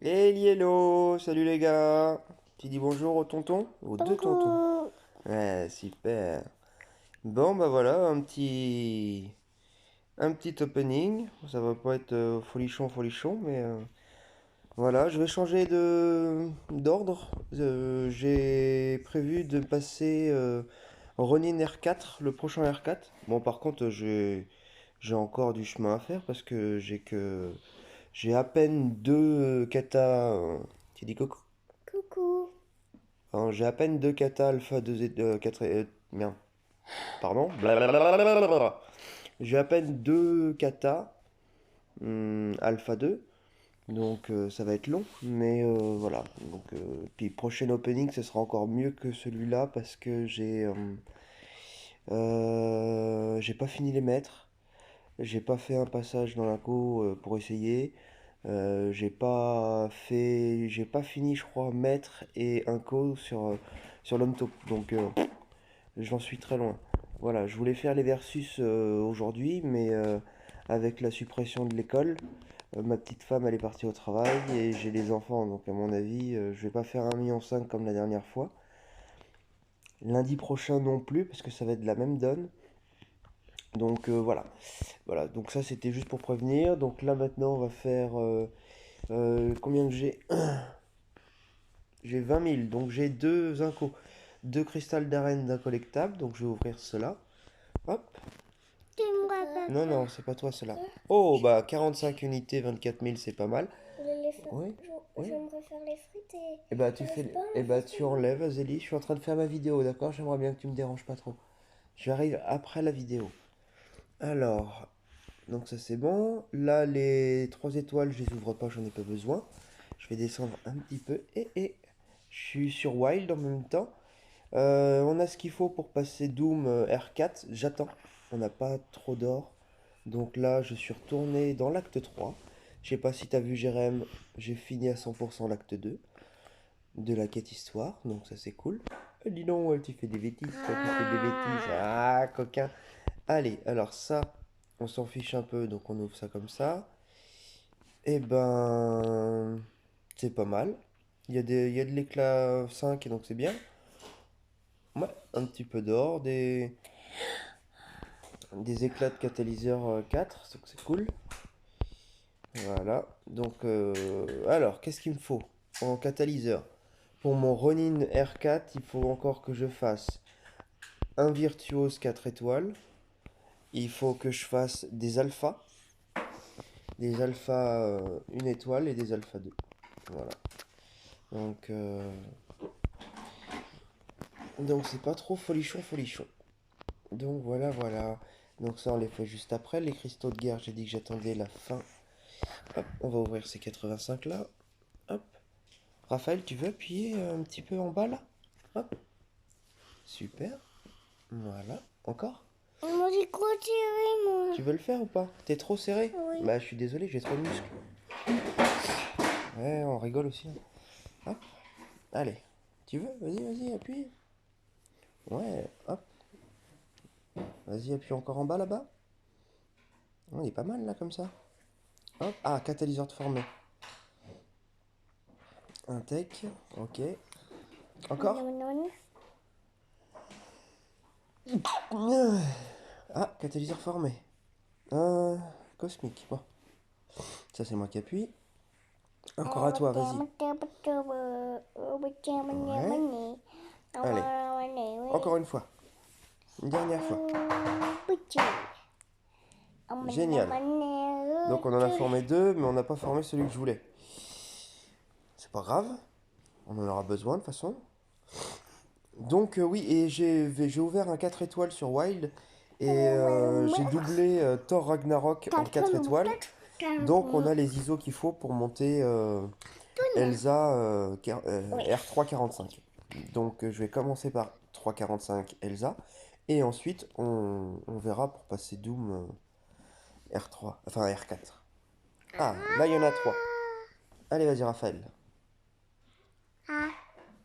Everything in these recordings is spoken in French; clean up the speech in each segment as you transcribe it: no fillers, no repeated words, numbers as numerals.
Hey Liello, salut les gars. Tu dis bonjour au tonton? Aux deux tontons. Bonjour. Ouais, super. Bon bah voilà, un petit opening. Ça va pas être folichon folichon, mais voilà, je vais changer de d'ordre. J'ai prévu de passer Ronin R4, le prochain R4. Bon par contre, j'ai encore du chemin à faire parce que j'ai à peine deux katas. Tu dis coco? Coucou. Hein, j'ai à peine deux katas alpha 2 et 4 merde, pardon. Blablabla. J'ai à peine deux katas alpha 2. Donc ça va être long, mais voilà. Donc puis prochain opening, ce sera encore mieux que celui-là parce que j'ai pas fini les maîtres. J'ai pas fait un passage dans la co pour essayer. J'ai pas fini, je crois, maître et un co sur l'homme top. Donc j'en suis très loin. Voilà, je voulais faire les versus aujourd'hui, mais avec la suppression de l'école, ma petite femme elle est partie au travail et j'ai les enfants, donc à mon avis, je vais pas faire 1,5 million comme la dernière fois. Lundi prochain non plus, parce que ça va être de la même donne. Donc voilà. Voilà, donc ça c'était juste pour prévenir. Donc là maintenant on va faire combien que j'ai? J'ai 20 000, donc j'ai deux incos. Deux cristal d'arène d'un collectable, donc je vais ouvrir cela. Hop. Tu me Non, rappelles non, c'est pas toi cela. Oh, bah 45 unités, 24 000, c'est pas mal. les faire. Oui, oui. J'aimerais faire les frites et Et bah j'arrive pas à et le bah faire tu souvent. enlèves, Zélie. Je suis en train de faire ma vidéo, d'accord? J'aimerais bien que tu me déranges pas trop. J'arrive après la vidéo. Alors, donc ça c'est bon. Là, les 3 étoiles, je les ouvre pas, j'en ai pas besoin. Je vais descendre un petit peu. Et je suis sur Wild en même temps. On a ce qu'il faut pour passer Doom R4. J'attends. On n'a pas trop d'or. Donc là, je suis retourné dans l'acte 3. Je sais pas si t'as vu, Jérém, j'ai fini à 100% l'acte 2 de la quête histoire. Donc ça, c'est cool. Dis donc, tu fais des bêtises, toi, tu fais des bêtises. Ah, coquin. Allez, alors ça, on s'en fiche un peu, donc on ouvre ça comme ça. Eh ben, c'est pas mal. Il y a de l'éclat 5, donc c'est bien. Ouais, un petit peu d'or, des éclats de catalyseur 4, donc c'est cool. Voilà, donc alors, qu'est-ce qu'il me faut en catalyseur? Pour mon Ronin R4, il faut encore que je fasse un Virtuose 4 étoiles. Il faut que je fasse des alphas 1 étoile et des alphas 2. Voilà. Donc, donc c'est pas trop folichon, folichon. Donc voilà, voilà. Donc ça, on les fait juste après. Les cristaux de guerre, j'ai dit que j'attendais la fin. Hop, on va ouvrir ces 85 là. Hop. Raphaël, tu veux appuyer un petit peu en bas là? Hop. Super. Voilà. Encore? Moi j'ai trop tiré moi. Tu veux le faire ou pas? T'es trop serré? Oui. Bah, je suis désolé, j'ai trop de muscles. Ouais, on rigole aussi, hein. Hop. Allez. Tu veux? Vas-y, vas-y, appuie. Ouais, hop. Vas-y, appuie encore en bas là-bas. On est pas mal là comme ça. Hop. Ah, catalyseur de formé. Un tech. Ok. Encore? Non, non. Ah, catalyseur formé. Un cosmique. Bon, ça c'est moi qui appuie. Encore à toi, vas-y. Ouais. Allez, encore une fois. Une dernière fois. Génial. Donc on en a formé deux, mais on n'a pas formé celui que je voulais. C'est pas grave. On en aura besoin de toute façon. Donc oui, et j'ai ouvert un 4 étoiles sur Wild. Et j'ai doublé Thor Ragnarok en 4 étoiles. Donc on a les ISO qu'il faut pour monter Elsa R345. Donc je vais commencer par 345 Elsa. Et ensuite on verra pour passer Doom R3, enfin R4. Ah, là il y en a 3. Allez, vas-y Raphaël.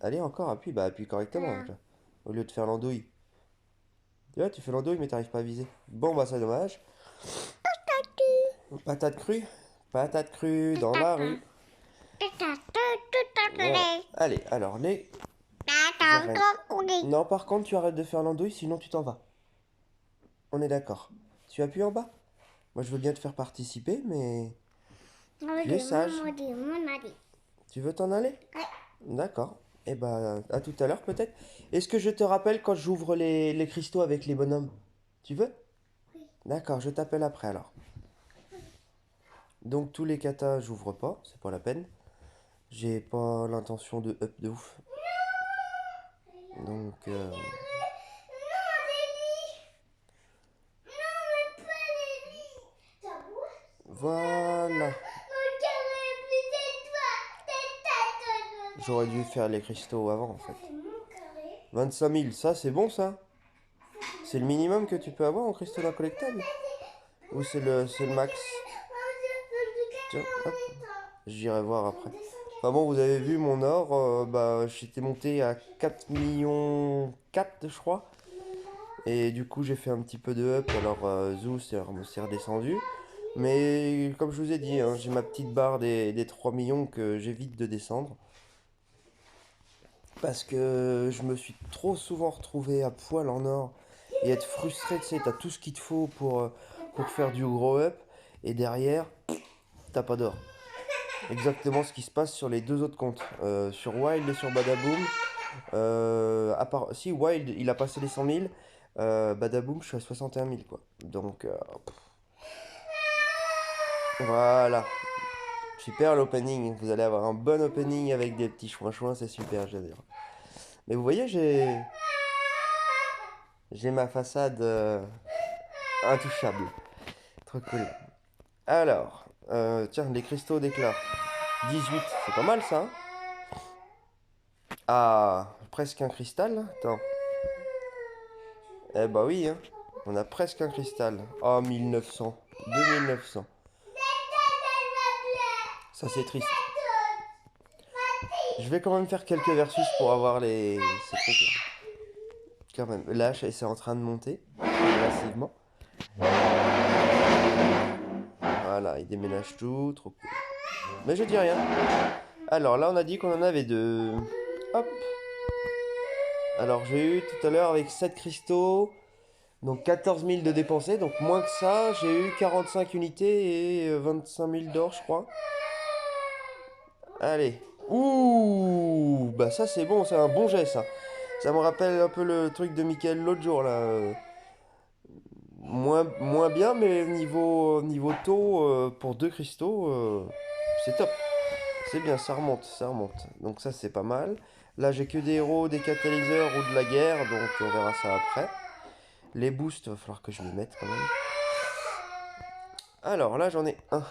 Allez, encore, appuie, bah appuie correctement. Là, au lieu de faire l'andouille. Tu vois, tu fais l'andouille mais t'arrives pas à viser. Bon bah c'est dommage. Patate crue. Patate crue dans la rue. Voilà. Allez, alors les... arènes. Non, par contre, tu arrêtes de faire l'andouille, sinon tu t'en vas. On est d'accord. Tu appuies en bas? Moi, je veux bien te faire participer, mais... Tu es sage. Tu veux t'en aller? D'accord. Eh ben, à tout à l'heure peut-être. Est-ce que je te rappelle quand j'ouvre les cristaux avec les bonhommes? Tu veux? D'accord, je t'appelle après alors. Donc tous les katas, j'ouvre pas, c'est pas la peine. J'ai pas l'intention de up de ouf. Donc voilà. J'aurais dû faire les cristaux avant en fait. 25 000, ça c'est bon ça? C'est le minimum que tu peux avoir en cristaux incollectables? Ou c'est le max? Tiens, hop, j'irai voir après. Enfin bon, vous avez vu mon or, bah j'étais monté à 4 millions 4 je crois. Et du coup j'ai fait un petit peu de up, alors Zou s'est redescendu. Mais comme je vous ai dit, hein, j'ai ma petite barre des 3 millions que j'évite de descendre. Parce que je me suis trop souvent retrouvé à poil en or et être frustré, tu sais, t'as tout ce qu'il te faut pour faire du gros up. Et derrière, t'as pas d'or. Exactement ce qui se passe sur les deux autres comptes. Sur Wild et sur Badaboom. À part, si Wild, il a passé les 100 000. Badaboom, je suis à 61 000 quoi. Donc, voilà. Super l'opening. Vous allez avoir un bon opening avec des petits chouins-chouins, c'est super, j'adore. Mais vous voyez, j'ai ma façade intouchable. Trop cool. Alors, tiens, les cristaux d'éclat. 18, c'est pas mal ça. Hein. Ah, presque un cristal. Attends. Eh bah oui, hein. On a presque un cristal. Oh, 1900. 2900. Ça, c'est triste. Je vais quand même faire quelques versus pour avoir ces trucs-là. Quand même. Là, c'est en train de monter. Massivement. Voilà, il déménage tout. Trop cool. Mais je dis rien. Alors là, on a dit qu'on en avait deux. Hop. Alors j'ai eu tout à l'heure avec 7 cristaux. Donc 14 000 de dépensés. Donc moins que ça, j'ai eu 45 unités et 25 000 d'or, je crois. Allez. Ouh. Bah ça c'est bon, c'est un bon jet ça. Ça me rappelle un peu le truc de Mickaël l'autre jour là. Moins bien, mais niveau taux, pour deux cristaux, c'est top. C'est bien, ça remonte, ça remonte. Donc ça, c'est pas mal. Là, j'ai que des héros, des catalyseurs ou de la guerre, donc on verra ça après. Les boosts, va falloir que je les mette quand même. Alors là, j'en ai un.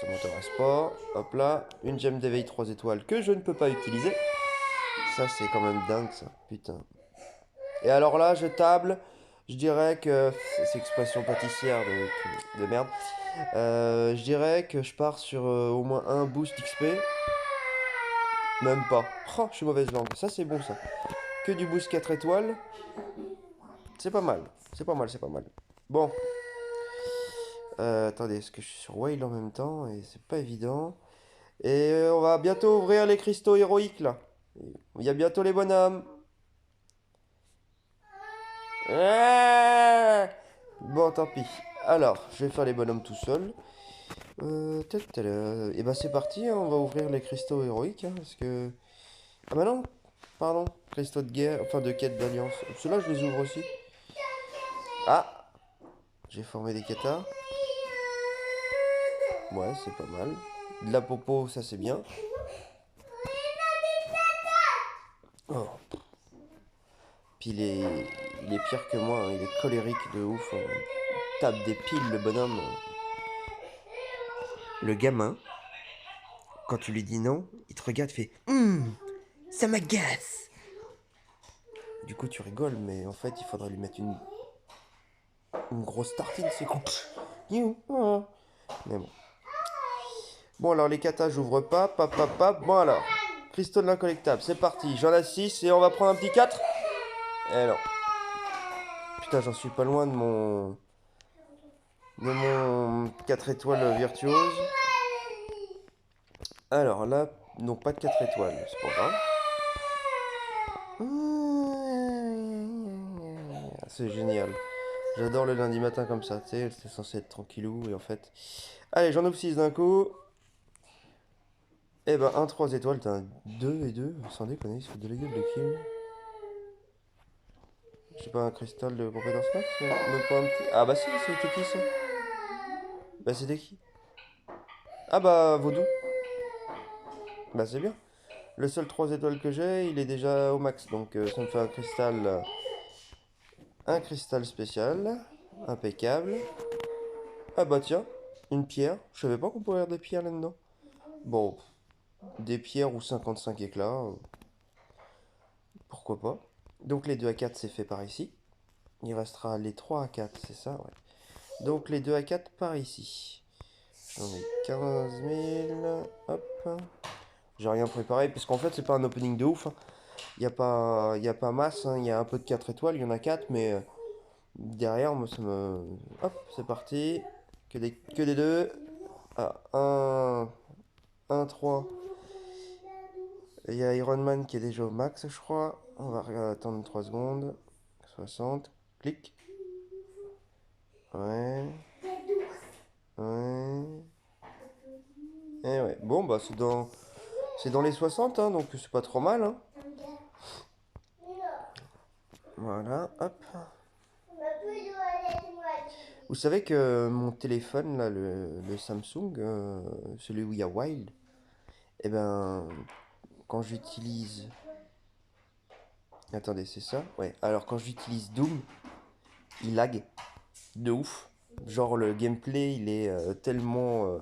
Ça m'intéresse pas. Hop là, une gemme d'éveil 3 étoiles que je ne peux pas utiliser. Ça, c'est quand même dingue, ça. Putain. Et alors là, je table. Je dirais que... C'est expression pâtissière de merde. Je dirais que je pars sur au moins un boost XP. Même pas. Oh, je suis mauvaise langue. Ça, c'est bon, ça. Que du boost 4 étoiles. C'est pas mal. C'est pas mal, c'est pas mal. Bon. Attendez, est-ce que je suis sur Whale en même temps? Et c'est pas évident. Et on va bientôt ouvrir les cristaux héroïques, là. Il y a bientôt les bonhommes. Ah bon, tant pis. Alors, je vais faire les bonhommes tout seul. Et bah c'est parti, hein, on va ouvrir les cristaux héroïques, hein, parce que... Ah bah non, pardon, cristaux de guerre, enfin de quête d'alliance. Ceux-là, je les ouvre aussi. Ah, j'ai formé des katas. Ouais, c'est pas mal. De la popo, ça c'est bien. Oh. Puis il est pire que moi, hein, il est colérique de ouf. Il tape des piles, le bonhomme. Le gamin, quand tu lui dis non, il te regarde, fait ça m'agace. Du coup, tu rigoles, mais en fait, il faudrait lui mettre une grosse tartine, c'est con. Mais bon. Bon, alors les katas, j'ouvre pas. Bon, alors. Cristaux de l'incollectable, c'est parti. J'en ai 6 et on va prendre un petit 4. Eh non. Putain, j'en suis pas loin de mon 4 étoiles virtuose. Alors là, donc pas de 4 étoiles, c'est pas grave. C'est génial. J'adore le lundi matin comme ça, tu sais, c'était censé être tranquillou et en fait... Allez, j'en ouvre 6 d'un coup. Eh ben, un 3 étoiles, t'as un 2 et 2, sans déconner, il se fout de la gueule de qui, lui? Je sais pas, un cristal de compétence max? Même pas un petit... Ah bah si, c'était qui ça? Bah c'était qui? Ah bah, Vaudou. Bah c'est bien. Le seul 3 étoiles que j'ai, il est déjà au max, donc ça me fait un cristal spécial, impeccable. Ah bah tiens, une pierre. Je savais pas qu'on pouvait avoir des pierres là-dedans. Bon, des pierres ou 55 éclats, pourquoi pas. Donc les 2 à 4 c'est fait par ici. Il restera les 3 à 4, c'est ça, ouais. Donc les 2 à 4 par ici. J'en ai 15 000. Hop. J'ai rien préparé, parce qu'en fait c'est pas un opening de ouf, hein. Y a pas masse, hein. Il y a un peu de 4 étoiles, il y en a 4, mais derrière, moi ça me... Hop, c'est parti. Que des 2. Ah, un 3. Il y a Iron Man qui est déjà au max, je crois. On va attendre 3 secondes. 60. Clic. Ouais. Ouais. Et ouais. Bon, bah c'est dans les 60, hein, donc c'est pas trop mal, hein. Voilà, hop. Vous savez que mon téléphone, là, le Samsung, celui où il y a Wild, eh ben, quand j'utilise... Attendez, c'est ça? Ouais. Alors, quand j'utilise Doom, il lag de ouf. Genre, le gameplay, il est tellement,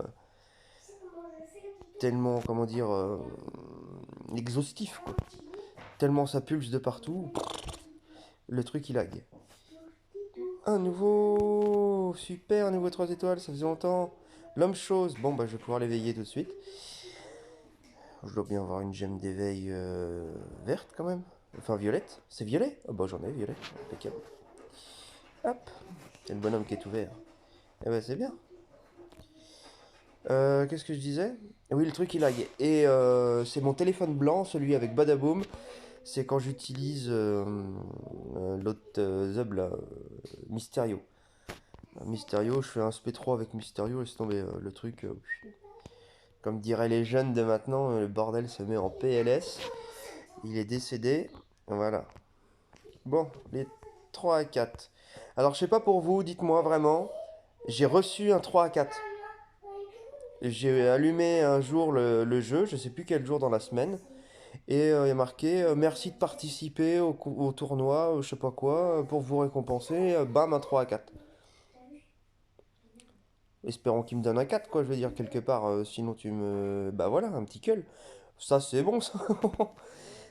comment dire, exhaustif, quoi. Tellement ça pulse de partout, le truc, il lag. Un nouveau... Super, un nouveau 3 étoiles, ça faisait longtemps. L'homme chose. Bon, bah, je vais pouvoir l'éveiller tout de suite. Je dois bien avoir une gemme d'éveil verte, quand même. Enfin, violette. C'est violet? Oh, bah, j'en ai, violet. Impeccable. Hop. C'est le bonhomme qui est ouvert. Eh ben, c'est bien. Qu'est-ce que je disais? Oui, le truc il lag. Et c'est mon téléphone blanc, celui avec Badaboom. C'est quand j'utilise l'autre Zub là, Mysterio. Mysterio, je fais un SP3 avec Mysterio, laisse tomber le truc. Comme diraient les jeunes de maintenant, le bordel se met en PLS. Il est décédé. Voilà. Bon, les 3 à 4. Alors, je sais pas pour vous, dites-moi vraiment. J'ai reçu un 3 à 4. J'ai allumé un jour le jeu, je sais plus quel jour dans la semaine, et il y a marqué merci de participer au tournoi, je sais pas quoi, pour vous récompenser, bam, un 3 à 4. Espérons qu'il me donne un 4 quoi, je veux dire, quelque part, sinon tu me... Bah voilà, un petit cull. Ça c'est bon, ça.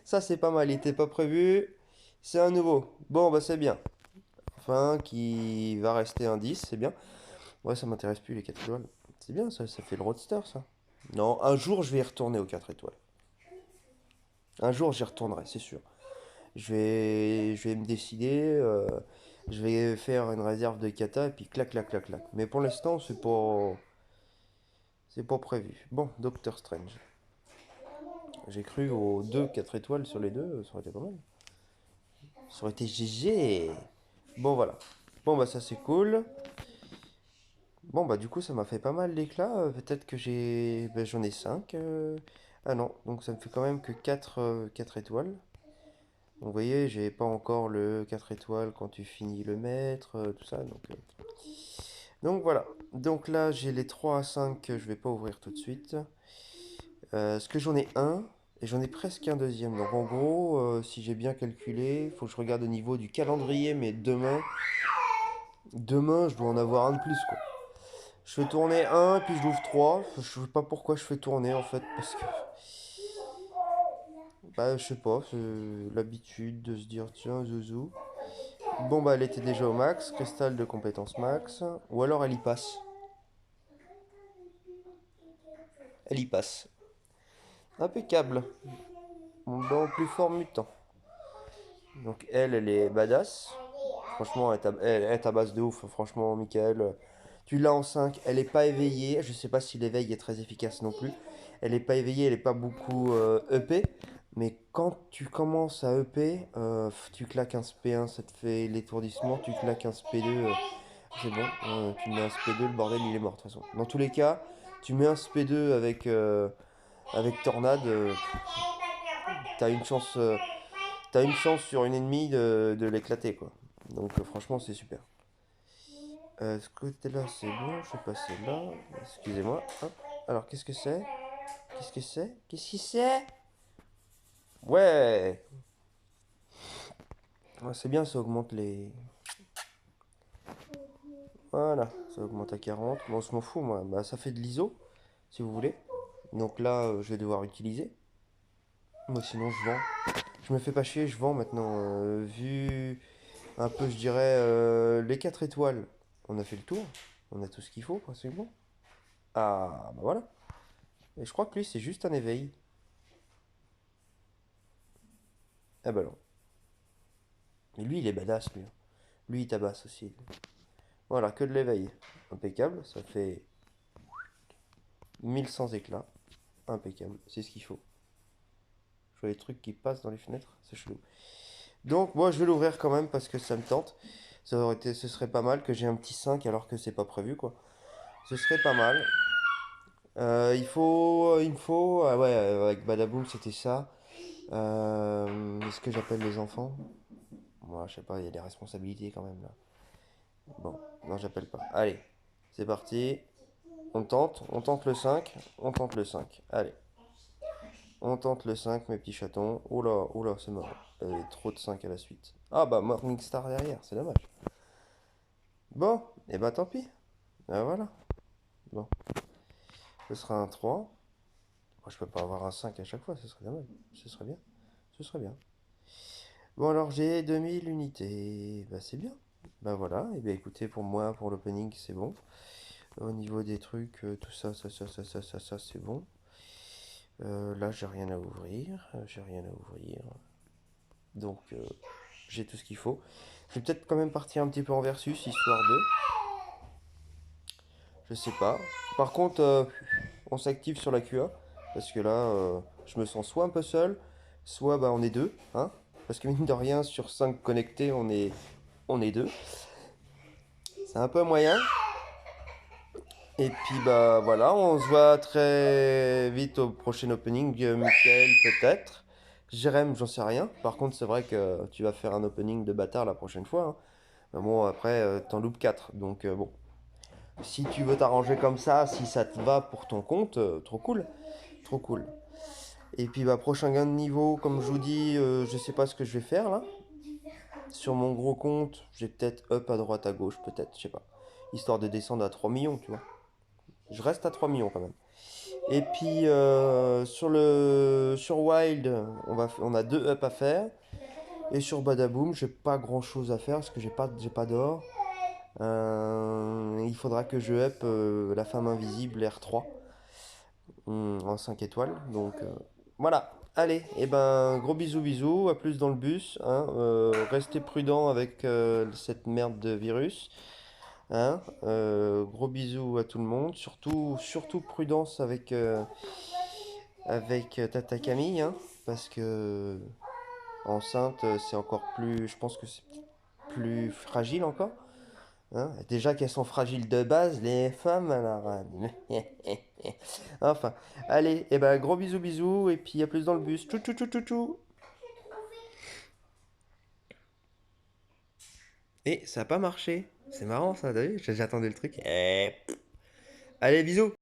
Ça c'est pas mal, il était pas prévu. C'est un nouveau. Bon, bah c'est bien. Enfin, qui va rester un 10, c'est bien. Ouais, ça m'intéresse plus les 4 étoiles. C'est bien, ça fait le roadster, ça. Non, un jour je vais y retourner aux 4 étoiles. Un jour, j'y retournerai, c'est sûr. Je vais me décider. Je vais faire une réserve de kata et puis clac, clac, clac, clac. Mais pour l'instant, c'est pas prévu. Bon, Doctor Strange. J'ai cru aux 2 4 étoiles sur les deux, ça aurait été pas mal. Ça aurait été GG. Bon, voilà. Bon, bah, ça c'est cool. Bon, bah, du coup, ça m'a fait pas mal d'éclats. Peut-être que j'ai. Bah, j'en ai 5. Ah non, donc ça me fait quand même que 4 étoiles. Donc, vous voyez, j'ai pas encore le 4 étoiles quand tu finis le maître, tout ça. Donc voilà. Donc là, j'ai les 3 à 5 que je vais pas ouvrir tout de suite. Parce que j'en ai un et j'en ai presque un deuxième. Donc en gros, si j'ai bien calculé, il faut que je regarde au niveau du calendrier, mais demain, je dois en avoir un de plus, quoi. Je fais tourner un, puis je l'ouvre 3. Je sais pas pourquoi je fais tourner en fait, parce que bah je sais pas, c'est l'habitude de se dire tiens zouzou. Bon bah elle était déjà au max, cristal de compétence max, ou alors elle y passe. Elle y passe. Impeccable. Mon banc plus fort mutant. Donc elle est badass. Franchement, elle est à base de ouf. Franchement, Michael, Tu l'as en 5, elle est pas éveillée. Je sais pas si l'éveil est très efficace non plus. Elle est pas éveillée, elle est pas beaucoup EP. Mais quand tu commences à EP, tu claques un SP1, ça te fait l'étourdissement. Tu claques un SP2, c'est bon. Tu mets un SP2, le bordel il est mort de toute façon. Dans tous les cas, tu mets un SP2 avec Tornade, t'as une chance, t'as une chance sur une ennemie de l'éclater quoi. Donc franchement c'est super. Ce côté-là, c'est bon. Je vais passer là. Excusez-moi. Hop. Alors, qu'est-ce que c'est? Qu'est-ce que c'est? Qu'est-ce que c'est? Ouais! Ouais, c'est bien, ça augmente les... Voilà, ça augmente à 40. Bon, je m'en fous, moi. Bah, ça fait de l'ISO, si vous voulez. Donc là, je vais devoir utiliser. Moi, sinon, je vends. Je me fais pas chier, je vends maintenant. Vu un peu, je dirais, les 4 étoiles, on a fait le tour. On a tout ce qu'il faut, pratiquement. Ah, bah voilà. Et je crois que lui, c'est juste un éveil. Ah bah non. Mais lui, il est badass, lui. Lui, il tabasse aussi. Voilà, que de l'éveil. Impeccable, ça fait 1100 éclats. Impeccable, c'est ce qu'il faut. Je vois les trucs qui passent dans les fenêtres, c'est chelou. Donc, moi, je vais l'ouvrir quand même parce que ça me tente. Ce serait pas mal que j'ai un petit 5 alors que c'est pas prévu, quoi. Ce serait pas mal. Il me faut, ah ouais, avec Badaboom, c'était ça. Est-ce que j'appelle les enfants? Moi, je sais pas, il y a des responsabilités quand même là. Bon, non, j'appelle pas. Allez, c'est parti. On tente le 5, on tente le 5. Allez, on tente le 5, mes petits chatons. Oula, c'est mort. Trop de 5 à la suite. Ah bah, Morningstar derrière, c'est dommage. Bon, et bah tant pis. Ah, voilà. Bon, ce sera un 3. Moi, je peux pas avoir un 5 à chaque fois, ce serait dommage. Ce serait bien. Ce serait bien. Bon, alors j'ai 2000 unités. Bah, c'est bien. Bah voilà, et bien écoutez, pour moi, pour l'opening, c'est bon. Au niveau des trucs, tout ça, ça, c'est bon. Là, j'ai rien à ouvrir. J'ai rien à ouvrir. Donc, j'ai tout ce qu'il faut. Je vais peut-être quand même partir un petit peu en versus, histoire de. Je sais pas. Par contre, on s'active sur la QA. Parce que là, je me sens soit un peu seul, soit bah, on est deux. Hein, parce que mine de rien, sur 5 connectés, on est deux. C'est un peu moyen. Et puis bah voilà, on se voit très vite au prochain opening. Michael peut-être. Jérém, j'en sais rien. Par contre, c'est vrai que tu vas faire un opening de bâtard la prochaine fois. Hein. Mais bon, après, t'en loupes 4. Donc bon. Si tu veux t'arranger comme ça, si ça te va pour ton compte, trop cool. Trop cool. Et puis bah prochain gain de niveau, comme je vous dis, je sais pas ce que je vais faire là. Sur mon gros compte, j'ai peut-être up à droite à gauche, peut-être, je sais pas. Histoire de descendre à 3 millions, tu vois. Je reste à 3 millions quand même. Et puis sur Wild, on a 2 up à faire. Et sur Badaboom, j'ai pas grand chose à faire parce que j'ai pas d'or. Il faudra que je up la femme invisible R3 en 5 étoiles. Donc voilà. Allez, et ben gros bisous, à plus dans le bus. Hein, restez prudents avec cette merde de virus. Hein, gros bisous à tout le monde. Surtout prudence avec Tata Camille, hein, parce que enceinte, c'est encore plus. Je pense que c'est plus fragile encore. Hein. Déjà qu'elles sont fragiles de base, les femmes, alors. Enfin, allez, et ben gros bisous, et puis à plus dans le bus. Tchou tchou tchou tchou tchou. Et ça a pas marché. C'est marrant ça, t'as vu? J'attendais le truc. Allez, bisous!